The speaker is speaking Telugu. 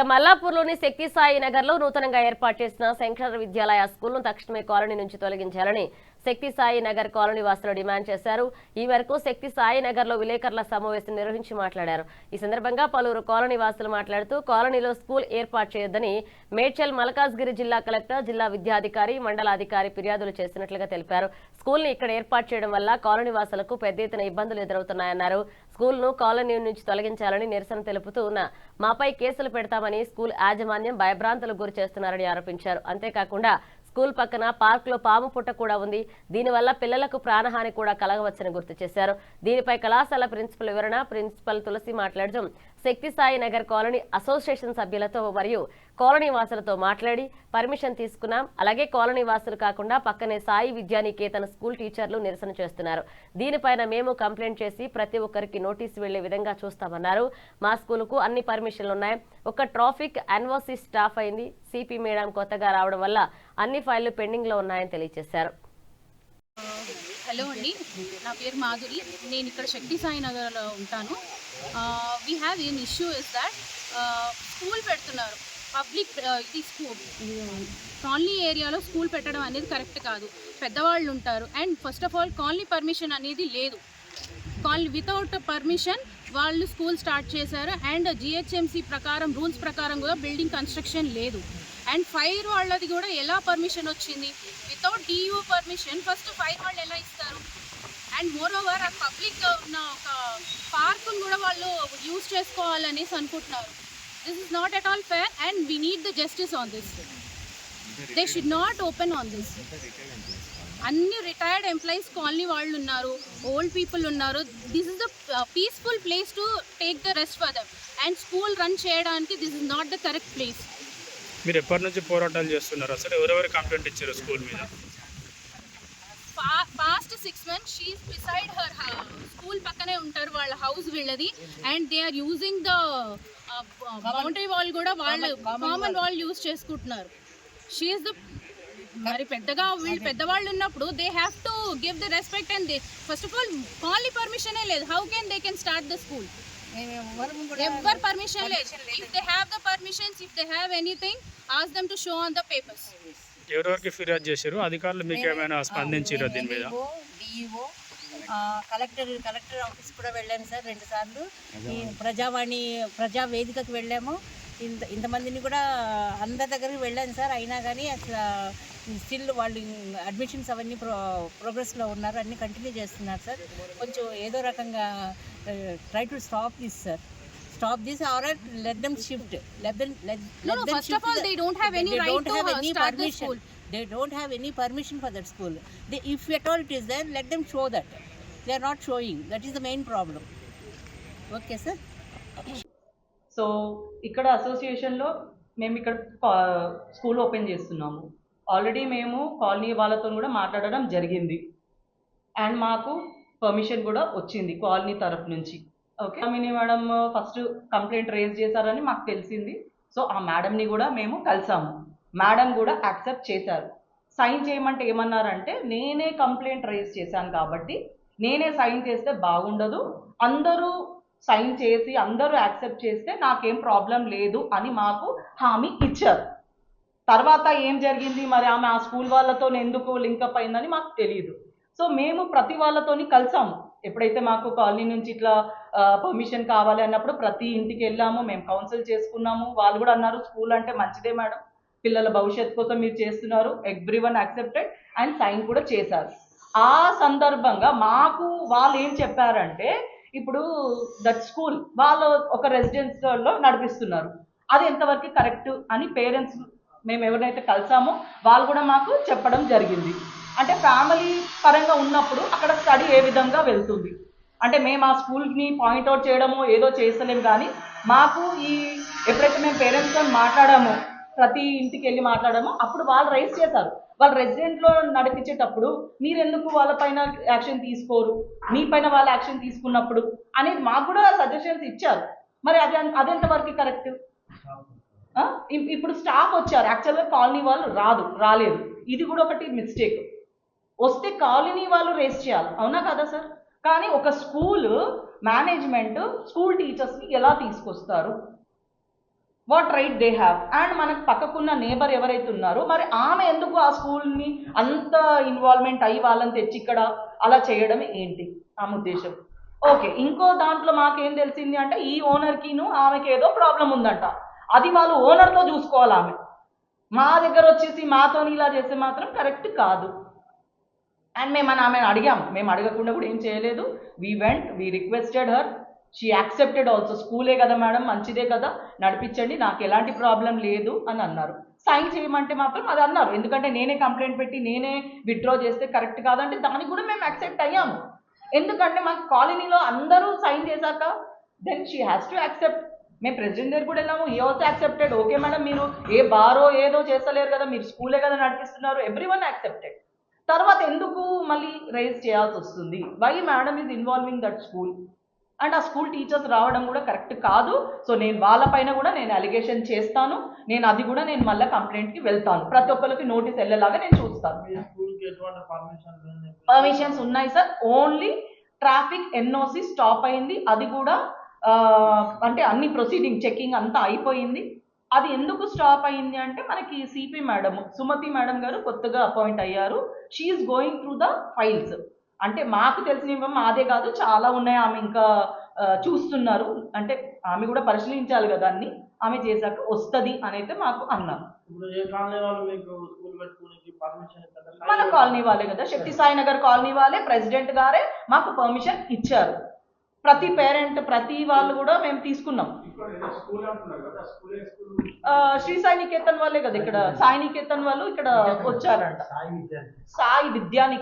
మల్లాపూర్లోని శక్తి సాయి నగర్లో నూతనంగా ఏర్పాటు చేసిన శంకర విద్యాలయ స్కూల్ను తక్షణమే కాలనీ నుంచి తొలగించాలని శక్తి సాయి నగర్ కాలనీ వాసులు డిమాండ్ చేశారు. ఈ మేరకు శక్తి సాయి నగర్లో విలేకరుల సమావేశం నిర్వహించి మాట్లాడారు. ఈ సందర్భంగా పలువురు కాలనీ వాసులు మాట్లాడుతూ కాలనీలో స్కూల్ ఏర్పాటు చేయొద్దని మేడ్చల్ మల్కాజ్గిరి జిల్లా కలెక్టర్, జిల్లా విద్యాధికారి, మండలాధికారి ఫిర్యాదులు చేసినట్లుగా తెలిపారు. స్కూల్ ని ఇక్కడ ఏర్పాటు చేయడం వల్ల కాలనీ వాసులకు పెద్ద ఎత్తున ఇబ్బందులు ఎదురవుతున్నాయన్నారు. స్కూల్ ను కాలనీ నుంచి తొలగించాలని నిరసన తెలుపుతూ ఉన్న మాపై కేసులు పెడతామని స్కూల్ యాజమాన్యం భయభ్రాంతులకు గురి చేస్తున్నారని ఆరోపించారు. అంతేకాకుండా స్కూల్ పక్కన పార్క్ లో పాము పుట్ట కూడా ఉంది. దీనివల్ల పిల్లలకు ప్రాణహాని కూడా కలగవచ్చని గుర్తు చేశారు. దీనిపై కళాశాల ప్రిన్సిపల్ వివరణ. ప్రిన్సిపల్ తులసి మాట్లాడుతూ శక్తి సాయి నగర్ కాలనీ అసోసియేషన్ సభ్యులతో మరియు కాలనీ వాసులతో మాట్లాడి పర్మిషన్ తీసుకున్నాం. అలాగే కాలనీ వాసులు కాకుండా పక్కనే సాయి విద్యానికేతన్ స్కూల్ టీచర్లు నిరసన చేస్తున్నారు. దీనిపైన మేము కంప్లైంట్ చేసి ప్రతి ఒక్కరికి నోటీసు వెళ్లే విధంగా చూస్తామన్నారు. మా స్కూలుకు అన్ని పర్మిషన్లు ఉన్నాయి. ఒక ట్రాఫిక్ ఎన్ఓసి స్టాఫ్ అయింది. సిపి మేడం కొత్తగా రావడం వల్ల అన్ని ఫైళ్లు పెండింగ్ లో ఉన్నాయని తెలియజేశారు. హలో అండి, నా పేరు మాధురి. నేను ఇక్కడ శక్తి సాయి నగర్లో ఉంటాను. We have an issue is that school పెడుతున్నారు. పబ్లిక్ ఇది స్కూల్ కాలనీ ఏరియాలో స్కూల్ పెట్టడం అనేది కరెక్ట్ కాదు. పెద్దవాళ్ళు ఉంటారు and first of all colony permission అనేది లేదు. కాలనీ వితౌట్ పర్మిషన్ వాళ్ళు స్కూల్ స్టార్ట్ చేశారు అండ్ జిహెచ్ఎంసీ ప్రకారం రూల్స్ ప్రకారం కూడా బిల్డింగ్ కన్స్ట్రక్షన్ లేదు. అండ్ ఫైర్ వాళ్ళది కూడా ఎలా పర్మిషన్ వచ్చింది? Without Diu permission first fire వాళ్ళు ఎలా ఇస్తారు? అండ్ మోర్ ఓవర్ ఆ పబ్లిక్ ఉన్న ఒక పార్కును కూడా వాళ్ళు యూజ్ చేసుకోవాలనేసి అనుకుంటున్నారు. This is not at all fair and we need the justice on this. They should not open on this. అన్ని రిటైర్డ్ ఎంప్లాయీస్ కాలనీ వాళ్ళు ఉన్నారు, ఓల్డ్ పీపుల్ ఉన్నారు. This is the peaceful place to take the rest for them. And school run చేయడానికి this is not the correct place. మీరు ఎప్పటి నుంచి పోరాటాలు చేస్తున్నారు? అసలు ఎవరెవరు కంప్లైంట్ ఇచ్చారు స్కూల్ మీద? Past 6 months she is beside her school పక్కనే ఉంటారు వాళ్ళ హౌస్ వీళ్ళది. And they are using the boundary wall కూడా వాళ్ళు కామన్ వాల్ యూజ్ చేసుకుంటున్నారు. షీ ఈస్ ద మరి పెద్దగా వీళ్ళు పెద్దవాళ్ళు ఉన్నప్పుడు they have to give the respect. And they first of all colony పర్మిషనే లేదు. How can they can start the school? ఎవ్వర్ పర్మిషన్ లేదు. If they have the permissions, if they have anything, ask them to show on the papers. ఎవరెవరికి ఫిర్యాదు చేశారు? అధికారులు మీకు ఏమైనా స్పందించారు దీని మీద? డిఈఓ, కలెక్టర్ ఆఫీస్ కూడా వెళ్ళాను సార్ 2 సార్లు. ఈ ప్రజా వేదికకు వెళ్ళాము. ఇంతమందిని కూడా అందరి దగ్గరికి వెళ్ళాను సార్. అయినా కానీ అసలు స్టిల్ వాళ్ళు అడ్మిషన్స్ అవన్నీ ప్రోగ్రెస్లో ఉన్నారు, అన్నీ కంటిన్యూ చేస్తున్నారు సార్. కొంచెం ఏదో రకంగా try to stop this sir. Stop this or let them shift. Let them first shift. of all, they don't have any right to start the school. They don't have any permission for that school. If at all it is there, let them show that. They are not showing. That is the main problem. Okay, sir. So ఇక్కడ అసోసియేషన్లో మేము ఇక్కడ స్కూల్ ఓపెన్ చేస్తున్నాము. ఆల్రెడీ మేము కాలనీ వాళ్ళతో కూడా మాట్లాడడం జరిగింది అండ్ మాకు పర్మిషన్ కూడా వచ్చింది కాలనీ తరఫు నుంచి. Okay, Mini madam first complaint raise చేశారని మాకు తెలిసింది. సో ఆ మేడంని కూడా మేము కలిసాము. మేడం కూడా యాక్సెప్ట్ చేశారు. సైన్ చేయమంటే ఏమన్నారంటే, నేనే కంప్లైంట్ రేజ్ చేశాను కాబట్టి నేనే సైన్ చేస్తే బాగుండదు, అందరూ సైన్ చేసి అందరూ యాక్సెప్ట్ చేస్తే నాకేం ప్రాబ్లం లేదు అని మాకు హామీ ఇచ్చారు. తర్వాత ఏం జరిగింది మరి, ఆమె ఆ స్కూల్ వాళ్ళతో ఎందుకు లింకప్ అయిందని మాకు తెలియదు. సో మేము ప్రతి వాళ్ళతోని కలిసాము. ఎప్పుడైతే మాకు కాలనీ నుంచి ఇట్లా పర్మిషన్ కావాలి అన్నప్పుడు ప్రతి ఇంటికి వెళ్ళాము, మేము కౌన్సిల్ చేసుకున్నాము. వాళ్ళు కూడా అన్నారు స్కూల్ అంటే మంచిదే మేడం, పిల్లల భవిష్యత్తు కోసం మీరు చేస్తున్నారు. ఎవ్రీవన్ యాక్సెప్టెడ్ అండ్ సైన్ కూడా చేశారు. ఆ సందర్భంగా మాకు వాళ్ళు ఏం చెప్పారంటే, ఇప్పుడు దట్ స్కూల్ వాళ్ళు ఒక రెసిడెన్స్లో నడిపిస్తున్నారు, అది ఎంతవరకు కరెక్ట్ అని పేరెంట్స్ మేము ఎవరైతే కలిసామో వాళ్ళు కూడా మాకు చెప్పడం జరిగింది. అంటే ఫ్యామిలీ పరంగా ఉన్నప్పుడు అక్కడ స్టడీ ఏ విధంగా వెళ్తుంది అంటే మేము ఆ స్కూల్ని పాయింట్అవుట్ చేయడమో ఏదో చేస్తలేము. కానీ మాకు ఎప్పుడైతే మేము పేరెంట్స్తో మాట్లాడామో, ప్రతి ఇంటికి వెళ్ళి మాట్లాడామో, అప్పుడు వాళ్ళు రైజ్ చేశారు. వాళ్ళు రెసిడెంట్లో నడిపించేటప్పుడు మీరెందుకు వాళ్ళపైన యాక్షన్ తీసుకోరు, మీ పైన వాళ్ళు యాక్షన్ తీసుకున్నప్పుడు అనేది మాకు కూడా సజెషన్స్ ఇచ్చారు. మరి అదెంతవరకు కరెక్ట్? ఇప్పుడు స్టాఫ్ వచ్చారు, యాక్చువల్గా కాలనీ వాళ్ళు రాలేదు. ఇది కూడా ఒకటి మిస్టేక్. వస్తే కాలనీ వాళ్ళు రేస్ చేయాలి, అవునా కదా సార్? కానీ ఒక స్కూల్ మేనేజ్మెంట్ స్కూల్ టీచర్స్ని ఎలా తీసుకొస్తారు? What right they have. And మనకు పక్కకున్న నేబర్ ఎవరైతే ఉన్నారో మరి ఆమె ఎందుకు ఆ స్కూల్ని అంత ఇన్వాల్వ్మెంట్ అయ్యి వాళ్ళని తెచ్చి ఇక్కడ అలా చేయడం ఏంటి ఆమె ఉద్దేశం. ఓకే, ఇంకో దాంట్లో మాకేం తెలిసింది అంటే ఈ ఓనర్కిను ఆమెకి ఏదో ప్రాబ్లం ఉందంట. అది వాళ్ళు ఓనర్తో చూసుకోవాలి. ఆమె మా దగ్గర వచ్చేసి మాతో ఇలా చేస్తే మాత్రం కరెక్ట్ కాదు. అండ్ మేము ఆమెను అడిగాం, మేము అడగకుండా కూడా ఏం చేయలేదు. We went, we requested her, she accepted also. స్కూలే కదా మేడం, మంచిదే కదా, నడిపించండి, నాకు ఎలాంటి ప్రాబ్లం లేదు అని అన్నారు. సైన్ చేయమంటే మాత్రం అది అన్నారు, ఎందుకంటే నేనే కంప్లైంట్ పెట్టి నేనే విత్డ్రా చేస్తే కరెక్ట్ కాదంటే దానికి కూడా మేము యాక్సెప్ట్ అయ్యాము. ఎందుకంటే మాకు కాలనీలో అందరూ సైన్ చేశాక then she has to accept. మేము ప్రెసిడెంట్ దగ్గర కూడా వెళ్ళాము, ఈ ఆల్సో యాక్సెప్టెడ్. ఓకే మేడం, మీరు ఏ బారో ఏదో చేస్తలేరు కదా, మీరు స్కూలే కదా నడిపిస్తున్నారు, ఎవ్రీ వన్ యాక్సెప్టెడ్. తర్వాత ఎందుకు మళ్ళీ రైజ్ చేయాల్సి వస్తుంది? Why madam is involving that school? And ఆ స్కూల్ టీచర్స్ రావడం కూడా కరెక్ట్ కాదు. సో నేను వాళ్ళపైన కూడా నేను అలిగేషన్ చేస్తాను, నేను అది కూడా నేను మళ్ళీ కంప్లైంట్కి వెళ్తాను, ప్రతి ఒక్కరికి నోటీస్ వెళ్ళేలాగా నేను చూస్తాను. పర్మిషన్స్ ఉన్నాయి sir, only traffic NOC stop అయింది, అది కూడా అంటే అన్ని ప్రొసీడింగ్ చెకింగ్ అంతా అయిపోయింది. అది ఎందుకు స్టాప్ అయింది అంటే మనకి సిపి మేడం సుమతి మేడం గారు కొత్తగా అపాయింట్ అయ్యారు. She is going through the files. అంటే మాకు తెలిసిన మాదే కాదు, చాలా ఉన్నాయి, ఆమె ఇంకా చూస్తున్నారు. అంటే ఆమె కూడా పరిశీలించాలి కదా అన్ని, ఆమె చేశాక వస్తుంది అని అయితే మాకు అన్నారు. మన కాలనీ వాళ్ళే కదా, శక్తి సాయి నగర్ కాలనీ వాళ్ళే, ప్రెసిడెంట్ గారే మాకు పర్మిషన్ ఇచ్చారు. ప్రతి పేరెంట్ ప్రతి వాళ్ళు కూడా మేము తీసుకున్నాం. శ్రీ సాయి నికేతన్ వాళ్ళే కదా, ఇక్కడ సాయి నికేతన్ వాళ్ళు ఇక్కడ వచ్చారంట, సాయి విద్యానికేతన్.